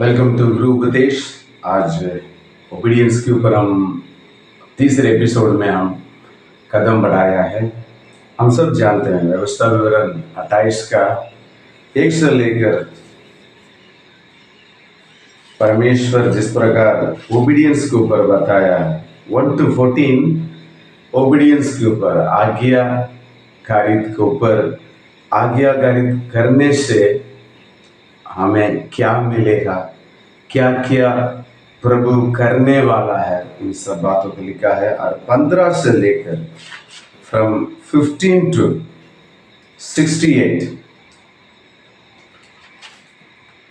Welcome to गुरु उपदेश। आज obedience के ऊपर हम तीसरे एपिसोड में हम कदम बढ़ाया है। हम सब जानते हैं व्यवस्था विवरण 28 का 1 से लेकर परमेश्वर जिस प्रकार ओबीडियंस के ऊपर बताया है 1 to 14 ओबीडियंस के ऊपर आज्ञाकारित के ऊपर आज्ञाकारित करने से हमें क्या मिलेगा, क्या क्या प्रभु करने वाला है, इन सब बातों को लिखा है। और 15 से लेकर फ्रॉम 15 to 68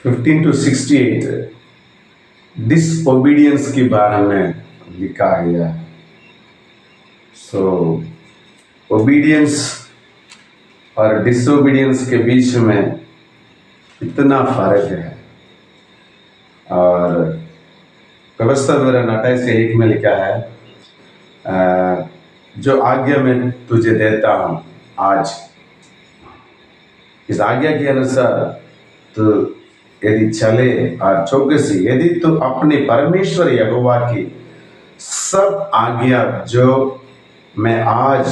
15 to 68 डिसओबीडियंस के बारे में लिखा गया है। सो ओबीडियंस और डिसओबीडियंस के बीच में इतना फर्क है। और व्यवस्था विवरण 28 के 1 में लिखा है, जो आज्ञा मैं तुझे देता हूँ आज, इस आज्ञा के अनुसार तो यदि चले और चौकसी, यदि तू अपने परमेश्वर यहोवा की सब आज्ञा जो मैं आज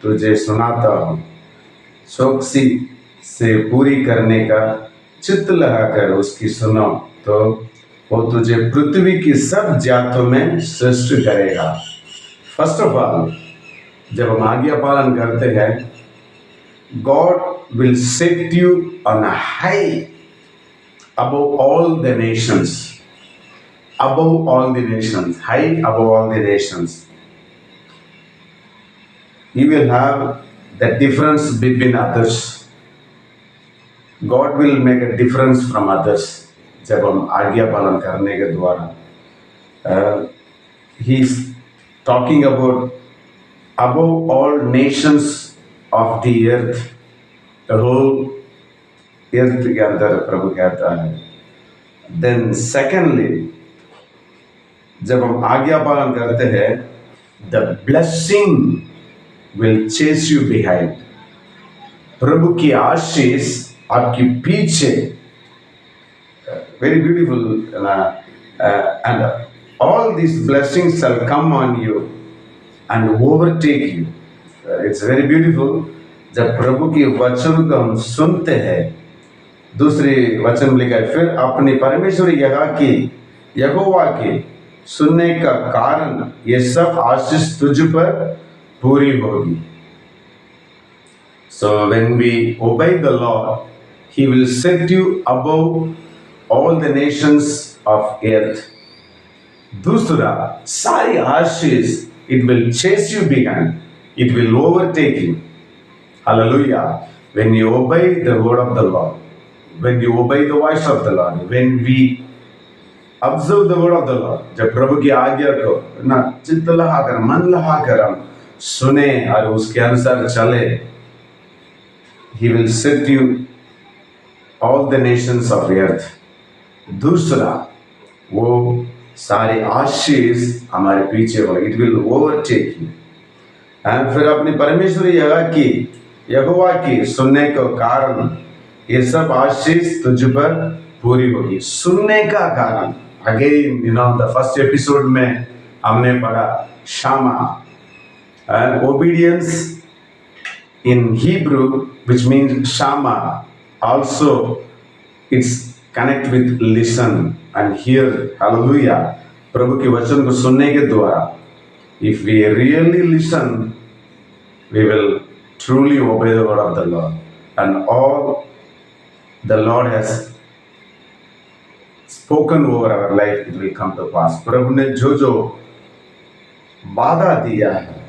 तुझे सुनाता हूँ चौकसी से पूरी करने का चित्त लगाकर उसकी सुनो, तो वो तुझे पृथ्वी की सब जातों में श्रेष्ठ करेगा। फर्स्ट ऑफ ऑल, जब हम आज्ञा पालन करते हैं, God will set you on a high above all the nations, above all the nations, high above all the nations. You will have the difference between others. God will make a difference from others. जब हम आज्ञा पालन करने के द्वारा, he is talking about above all nations of the earth, the whole earth के अंदर प्रभु कहता है। Then secondly, जब हम आज्ञा पालन करते हैं, the blessing will chase you behind. प्रभु की आशीष आपके पीछे, very beautiful, and all these blessings shall come on you and overtake you. It's very beautiful. जब प्रभु के वचन को हम सुनते हैं, दूसरे वचन में लिखा है, फिर अपने परमेश्वर यहोवा की सुनने का कारण ये सब आशीष तुझ पर पूरी होगी। So when we obey the Lord, He will set you above all the nations of earth. दूसरा, सारी आशीष, it will chase you behind, it will overtake you. Hallelujah. When you obey the word of the Lord, when you obey the voice of the Lord, when we observe the word of the Lord, जब प्रभु की आज्ञा को ना चित्त लगाकर, मन लगाकर हम सुने और उसके अनुसार चले, He will set you all the nations of earth. दूसरा, वो सारे आशीष हमारे पीछे होगा, it will overtake you. और फिर अपने परमेश्वर यहोवा की सुनने के कारण ये सब आशीष तुझ पर पूरी होगी। सुनने का कारण, अगेन द फर्स्ट एपिसोड में हमने पढ़ा शामा, obedience in Hebrew, which means shama, also it's connect with listen and hear. Hallelujah. प्रभु के वचन को सुनने के द्वारा, if we really listen, we will truly obey the word of the Lord, and all the Lord has spoken over our life, it will come to pass. प्रभु ने जो जो वादा दिया है,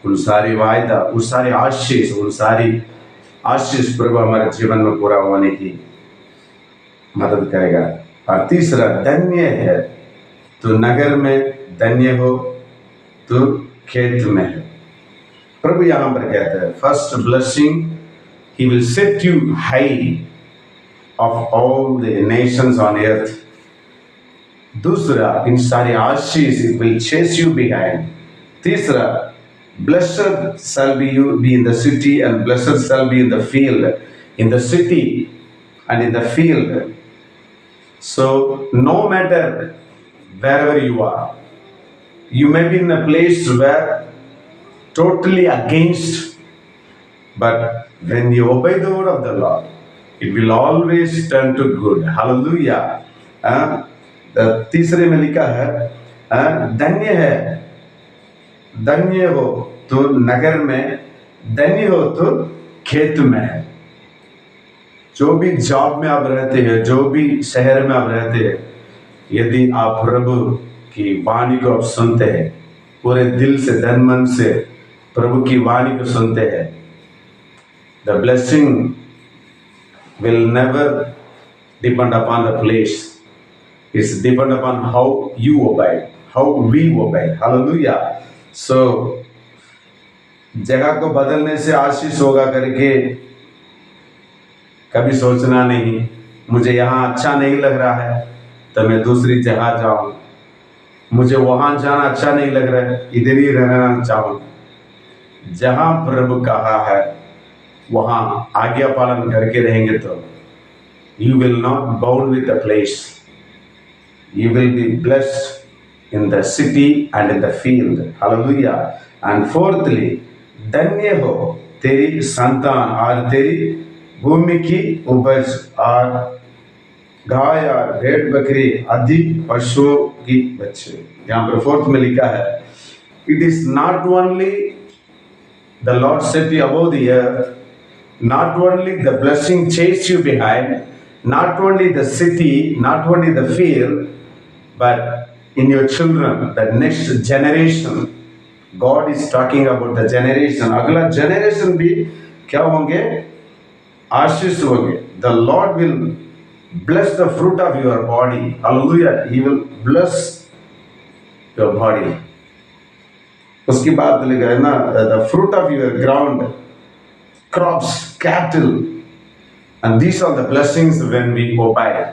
उन सारी वायदा, उन सारी आशीष, उन सारी आशीष प्रभु हमारे जीवन में पूरा होने की मदद करेगा। और तीसरा, धन्य है तो नगर में, धन्य हो तो खेत में है। प्रभु यहाँ पर कहते हैं, first blessing, He will set you high of all the nations on earth. दूसरा, इन सारी आशीष, it will chase you behind. तीसरा, blessed shall you be in the city and blessed shall be in the field. In the city and in the field, So no matter wherever you are, you may be in a place where totally against, but when you obey the word of the Lord, it will always turn to good. Hallelujah. हाँ, तीसरे में लिखा है, धन्य है, धन्य हो तो नगर में, धन्य हो तो खेत में। जो भी जॉब में आप रहते हैं, जो भी शहर में आप रहते हैं, यदि आप प्रभु की वाणी को आप सुनते हैं, पूरे दिल से, धन मन से प्रभु की वाणी को सुनते हैं, the blessing will never depend upon the place. It's depend upon how you obey, how we obey. Hallelujah. So जगह को बदलने से आशीष होगा करके कभी सोचना नहीं, मुझे यहाँ अच्छा नहीं लग रहा है तो मैं दूसरी जगह जाऊं, मुझे वहां जाना अच्छा नहीं लग रहा है, इधर ही रहना चाहूं। जहां प्रभु कहा है वहां आज्ञा पालन करके रहेंगे तो you will not bound with the place, you will be blessed in the city and in the field. Hallelujah. And fourthly, धन्य हो तेरी संतान और तेरी भूमि की उपज, और गाय और भेड़ बकरी अधिक पशुओं की बच्चे। यहाँ पर फोर्थ में लिखा है, it is not only the Lord set you above the earth, not only the blessing chase you behind, not only the city, not only the field, but in your children, the next generation. God is talking about the generation. अगला generation भी क्या होंगे? आशीष होंगे. The Lord will bless the fruit of your body. Hallelujah. He will bless your body. उसकी बात लिखा है ना, the fruit of your ground, crops, cattle, and these are the blessings when we obey.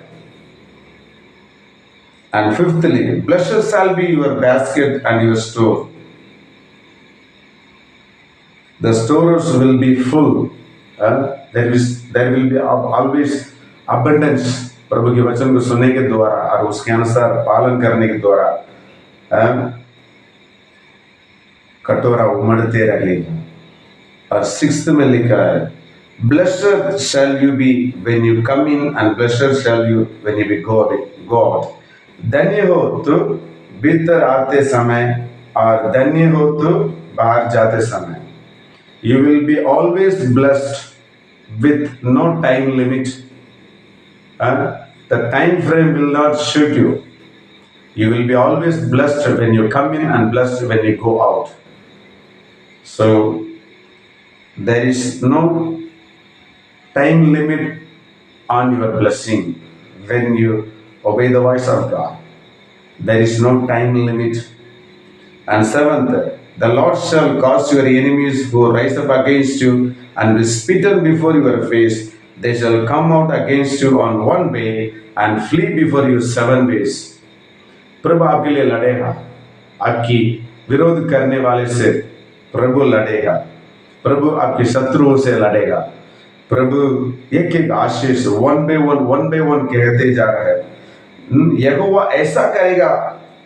And fifthly, blessed shall be your basket and your store. The stores will be full. There will be always abundance. प्रभु के वचन को सुनने के द्वारा और उसके अनुसार पालन करने के द्वारा कटोरा उमड़ते रहेगा। और सिक्स्थ में लिखा है, blessed shall you be when you come in and blessed shall you when you be go out. धन्य हो तो भीतर आते समय और धन्य हो तो बाहर जाते समय। You will be always blessed with no time limit. The time frame will not shoot you. You will be always blessed when you come in and blessed when you go out. So there is no time limit on your blessing when you obey the voice of God. There is no time limit. And seventh, the Lord shall cause your enemies who rise up against you and will spit on before your face. They shall come out against you on one way and flee before you 7 ways. प्रभु आपके लिए लड़ेगा, आपकी विरोध करने वाले से प्रभु लड़ेगा, प्रभु आपके शत्रुओं से लड़ेगा। प्रभु एक एक आशीष वन बाय वन कहते जा रहे हैं। यहोवा ऐसा करेगा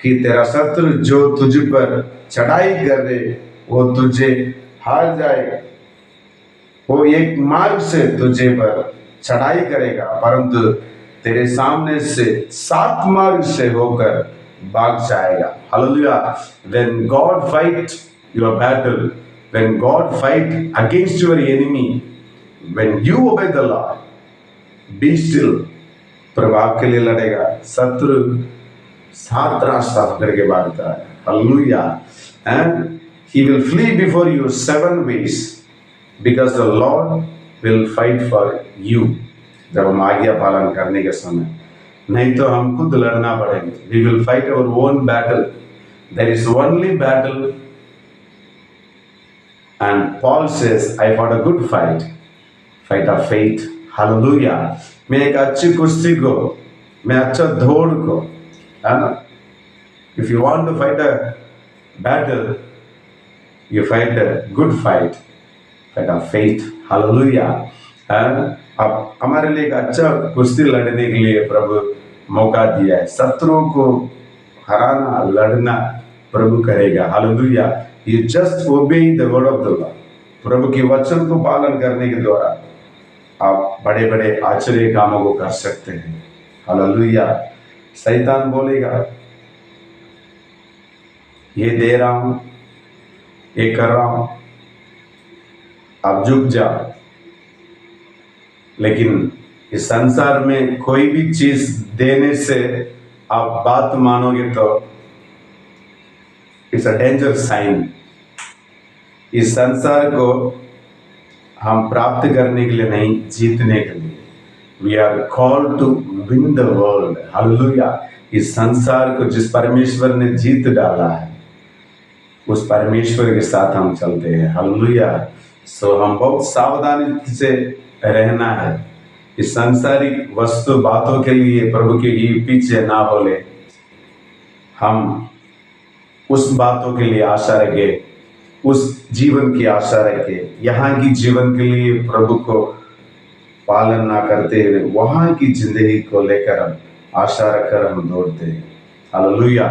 कि तेरा शत्रु जो तुझ पर चढ़ाई कर दे वो तुझे हार जाए। वो एक मार्ग से तुझे पर चढ़ाई करेगा परंतु तेरे सामने से 7 मार्ग से होकर भाग जाएगा। Hallelujah. When God fight your battle, when God fight against your enemy, when you obey the Lord, be still. प्रभु आपके लिए लड़ेगा। शत्रु 7 रास्ता करके भागता है। Hallelujah. And he will flee before you 7 ways because the Lord will fight for you. जब हम आज्ञा पालन करने के समय, नहीं तो हम खुद लड़ना पड़ेगा। We will fight our own battle. There is only battle. And Paul says, I fought a good fight, fight of faith. Hallelujah. मैं एक अच्छी कुश्ती को, मैं अच्छा दौड़ को, है ना? If you want to fight a battle, you fight a good fight, fight of faith. Hallelujah. अब हमारे लिए एक अच्छा कुश्ती लड़ने के लिए प्रभु मौका दिया है। शत्रुओं को हराना, लड़ना प्रभु करेगा। Hallelujah. You just obey the word of the Lord. प्रभु के वचन को पालन करने के द्वारा आप बड़े बड़े आश्चर्य कामों को कर सकते हैं। हालेलुया। शैतान बोलेगा ये दे रहा हूं, ये कर रहा हूं, आप झुक जाओ। लेकिन इस संसार में कोई भी चीज देने से आप बात मानोगे तो इट्स अ डेंजर साइन। इस संसार को हम प्राप्त करने के लिए नहीं, जीतने के लिए। We are called to win the world. Hallelujah. इस संसार को जिस परमेश्वर ने जीत डाला है उस परमेश्वर के साथ हम चलते हैं। हालेलुया। सो हम बहुत सावधानी से रहना है। इस सांसारिक वस्तु बातों के लिए प्रभु के ही पीछे ना बोले, हम उस बातों के लिए आशा रखे, उस जीवन की आशा रखे। यहाँ की जीवन के लिए प्रभु को पालन ना करते हुए वहां की जिंदगी को लेकर हम आशा रखकर हम दौड़ते हैं। हालेलुया।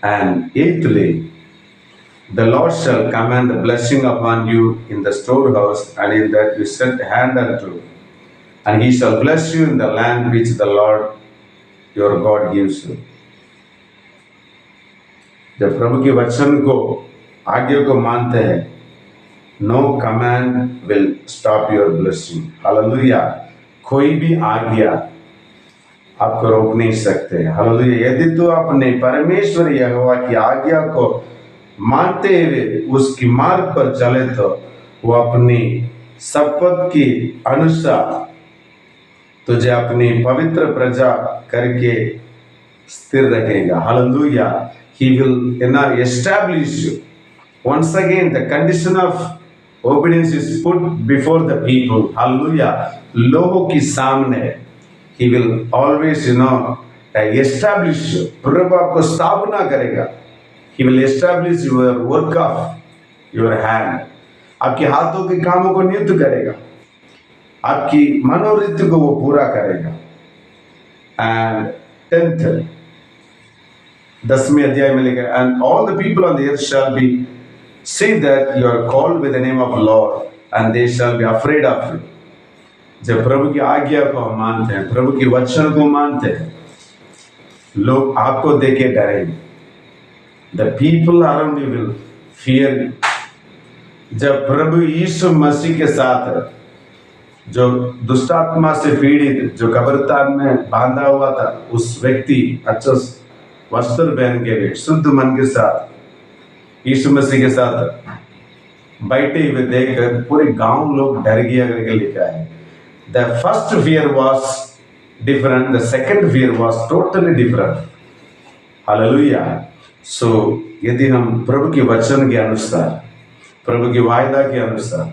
एंड एथली the Lord shall command the blessing upon you in the storehouse and in that you set hand unto, and he shall bless you in the land which the Lord your God gives you. जब प्रभु के वचन को, आज्ञा को मानते हैं, no command will stop your blessing. Hallelujah. कोई भी आज्ञा आपको रोक नहीं सकते। हालेलुया। यदि तो अपने परमेश्वर यहोवा की आज्ञा को मानते हुए उसकी मार्ग पर चले तो वो अपनी शपथ की अनुसार तुझे अपनी पवित्र प्रजा करके स्थिर रखेगा। Hallelujah. He will establish you. Once again, the condition of obedience is put before the people. Hallelujah. लोगों की सामने He will always establish you. प्रभु आपको स्थापना करेगा। He will establish your work of your hand. आपके हाथों के कामों को नियुक्त करेगा, आपकी मनोरथ को वो पूरा करेगा। एंड 10th 10वें अध्याय में लिखा है, and all the people on the earth shall be see that you are called with the name of Lord and they shall be afraid of you. जब प्रभु की आज्ञा को हम मानते हैं, प्रभु के वचन को मानते हैं, लोग आपको देख के डरेंगे। The people around you will fear you. जब प्रभु यीशु मसीह के साथ जो दुष्टात्मा से पीड़ित, जो कब्रिस्तान में बांधा हुआ था, उस व्यक्ति अच्छा वस्त्र पहन के शुद्ध मन के साथ यीशु मसीह के साथ बैठे हुए देखकर पूरे गांव लोग डर गया करके लिखा है। The first fear was different, the second fear was totally different. Hallelujah. सो यदि हम प्रभु के वचन के अनुसार, प्रभु की वायदा के अनुसार,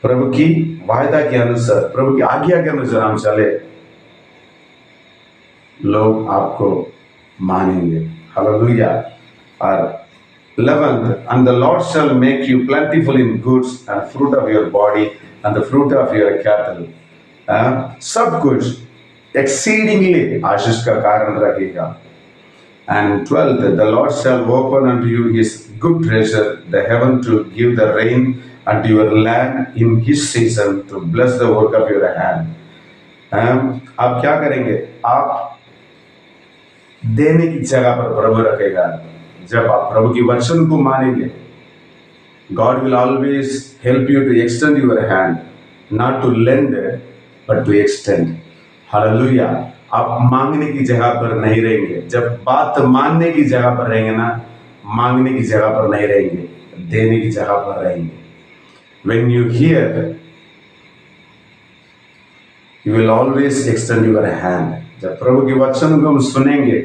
प्रभु की वायदा के अनुसार, प्रभु की आज्ञा के अनुसार हम चले, लोग आपको मानेंगे। हालेलुया। और 11th, and the Lord shall make you plentiful in goods and fruit of your body and the fruit of your cattle. सब कुछ exceedingly आशीष का कारण रहेगा। And 12th, the Lord shall open unto you his good treasure, the heaven, to give the rain unto your land in his season, to bless the work of your hand. आप क्या करेंगे? आप देने की जगह पर प्रभु रखेगा। जब आप प्रभु की वचन को मानेंगे, God will always help you to extend your hand, not to lend but to extend. Hallelujah. आप मांगने की जगह पर नहीं रहेंगे। जब बात मानने की जगह पर रहेंगे ना, मांगने की जगह पर नहीं रहेंगे, देने की जगह पर रहेंगे। When you hear, you will always extend your hand. जब प्रभु के वचन को हम सुनेंगे,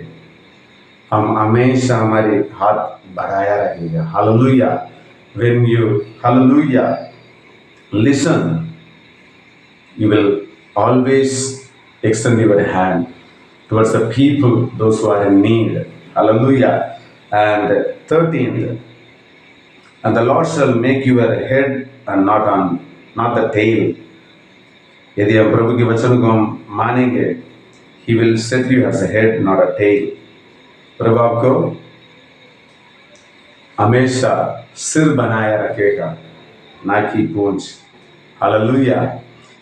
हम हमेशा हमारे हाथ बढ़ाया रहेगा। Hallelujah. When you listen, you will always extend your hand towards the people, those who are in need. Hallelujah. And 13th, and the Lord shall make you a head and not the tail. यदि हम प्रभु के वचन को हम मानेंगे, He will set you as a head, not a tail. प्रभु आपको हमेशा सिर बनाए रखेगा, ना कि पूंछ। हालेलुया।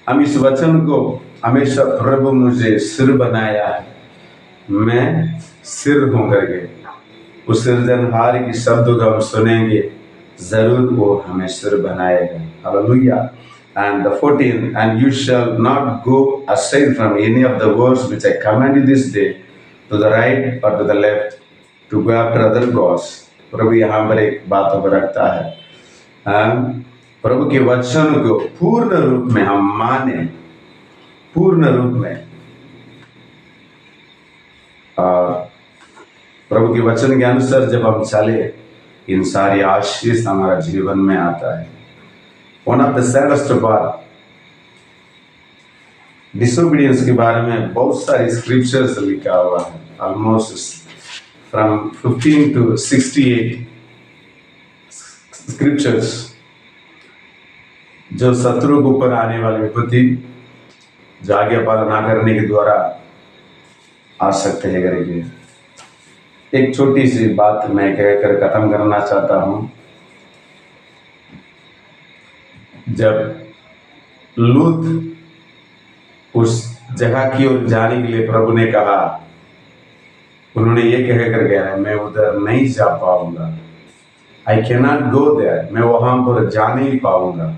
हम इस वचन को हमेशा प्रभु मुझे सिर बनाया है, मैं सिर हूं करके उस सृजनहार की शब्द को हम सुनेंगे, जरूर वो हमें सिर बनाएगा। Hallelujah. And the 14th, and you shall not go aside from any of the words which I command you this day, to the right or to the left, to go after other gods. प्रभु यहाँ पर एक बात को रखता है, प्रभु के वचन को पूर्ण रूप में हम माने, पूर्ण रूप में, प्रभु के वचन के अनुसार जब हम चले, इन सारी आशीष हमारा जीवन में आता है। वन ऑफ द सैडेस्ट बात डिसोबीडियंस के बारे में बहुत सारे स्क्रिप्चर्स लिखा हुआ है, ऑलमोस्ट फ्रॉम 15 to 68 स्क्रिप्चर्स, जो शत्रु के ऊपर आने वाली विपत्ति जो आज्ञा पालन ना करने के द्वारा आ सकते हैं करेंगे। एक छोटी सी बात मैं कहकर खत्म करना चाहता हूं। जब लूत उस जगह की ओर जाने के लिए प्रभु ने कहा, उन्होंने ये कहकर गया, मैं उधर नहीं जा पाऊंगा, I can not go there, मैं वहां पर जा नहीं पाऊंगा,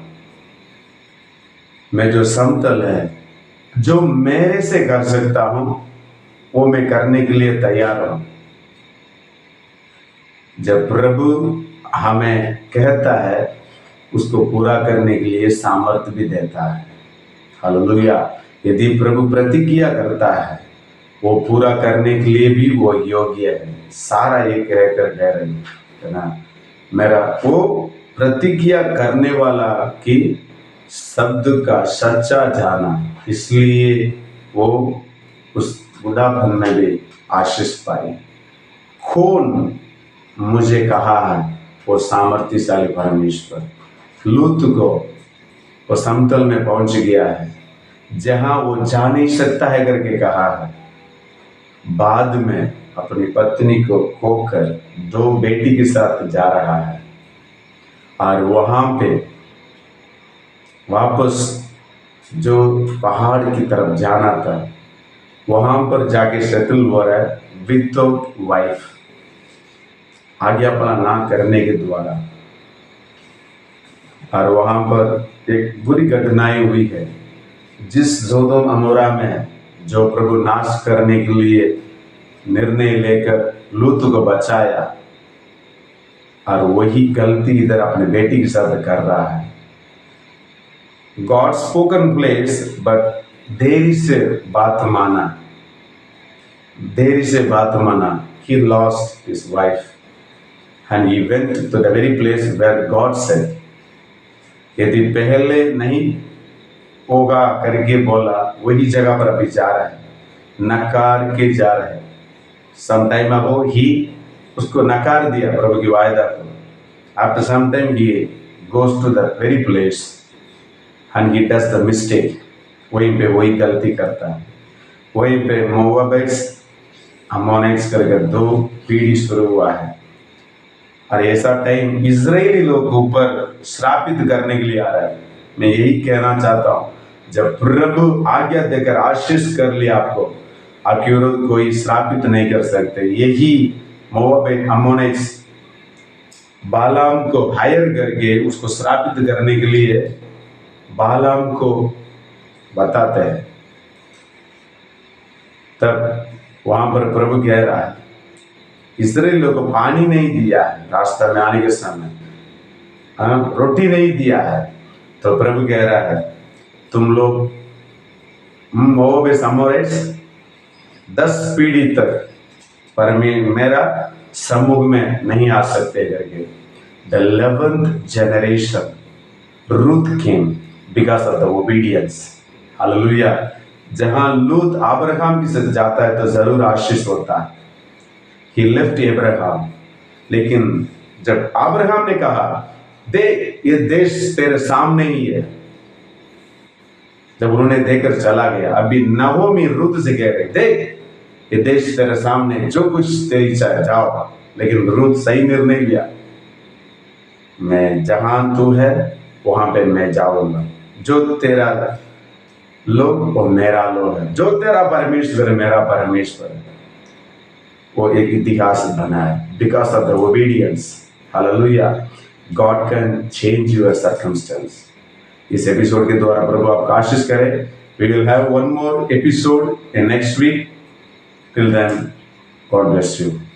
मैं जो समतल है, जो मेरे से कर सकता हूं वो मैं करने के लिए तैयार हूं। जब प्रभु हमें कहता है, उसको पूरा करने के लिए सामर्थ्य भी देता है। हालेलुया। यदि प्रभु प्रतिज्ञा करता है, वो पूरा करने के लिए भी वो योग्य है। सारा ये कहकर कह रही है ना, मेरा वो प्रतिज्ञा करने वाला की शब्द का सच्चा जाना, इसलिए वो उस बुढ़ापन में भी आशीष पाई। कौन मुझे कहा है, वो सामर्थ्यशाली परमेश्वर लूत को वो समतल में पहुंच गया है, जहां वो जा नहीं सकता है करके कहा है। बाद में अपनी पत्नी को खोकर 2 बेटी के साथ जा रहा है, और वहां पे वापस जो पहाड़ की तरफ जाना था, वहां पर जाके सेटल हो रहा है विदाउट वाइफ, आज्ञा पालन ना करने के द्वारा। और वहां पर एक बुरी घटनाएं हुई है, जिस सोदोम अमोरा में जो प्रभु नाश करने के लिए निर्णय लेकर लूत को बचाया, और वही गलती इधर अपने बेटी के साथ कर रहा है। गॉड स्पोकन प्लेस, बट देरी से बात माना, देरी से बात माना। He lost his wife and he went to the very place where God said. यदि पहले नहीं होगा करके बोला, वही जगह पर अभी जा रहा है, नकार के जा रहा है। समटाइम अगो ही उसको नकार दिया प्रभु की वायदा को। After some time he goes to the very place and he does the mistake. वहीं पे वही गलती करता है। वहीं पे मोआबिट्स अम्मोनाइट्स करके 2 पीढ़ी शुरू हुआ है, और ऐसा टाइम इजरायली लोग ऊपर श्रापित करने के लिए आ रहा है। मैं यही कहना चाहता हूँ, जब प्रभु आज्ञा देकर आशीष कर लिया आपको, आपके विरुद्ध कोई श्रापित नहीं कर सकते। यही मोआबिट अम्मोनाइट्स बालाम को हायर करके उसको श्रापित करने के लिए बालाम को बताते हैं। तब वहां पर प्रभु कह रहा है, इस्राएलियों को पानी नहीं दिया है रास्ता में आने के समय, रोटी नहीं दिया है, तो प्रभु कह रहा है, तुम लोग मोआबिट अम्मोनाइट्स 10 पीढ़ी तक पर मेरा सम्मुख में नहीं आ सकते करके। The 11th generation Ruth came because of the obedience. Hallelujah. जहां लूत अब्राहम के साथ जाता है तो जरूर आशीष होता है। He left Abraham, लेकिन जब अब्राहम ने कहा, देख ये देश तेरे सामने ही है, जब उन्होंने देकर चला गया, अभी नहोमी रुत से कह रहे, देख ये देश तेरे सामने, जो कुछ तेरी इच्छा है जाओ। लेकिन रुत सही निर्णय लिया, मैं जहां तू है वहां पे मैं जाऊंगा, जो तेरा लोग वो मेरा लोग है, जो तेरा परमेश्वर है मेरा परमेश्वर है। वो एक इतिहास बना है because of the obedience. Hallelujah. God can change your circumstance. इस एपिसोड के द्वारा प्रभु आपका आशीष करे। We will have one more episode in next week. Till then, God bless you.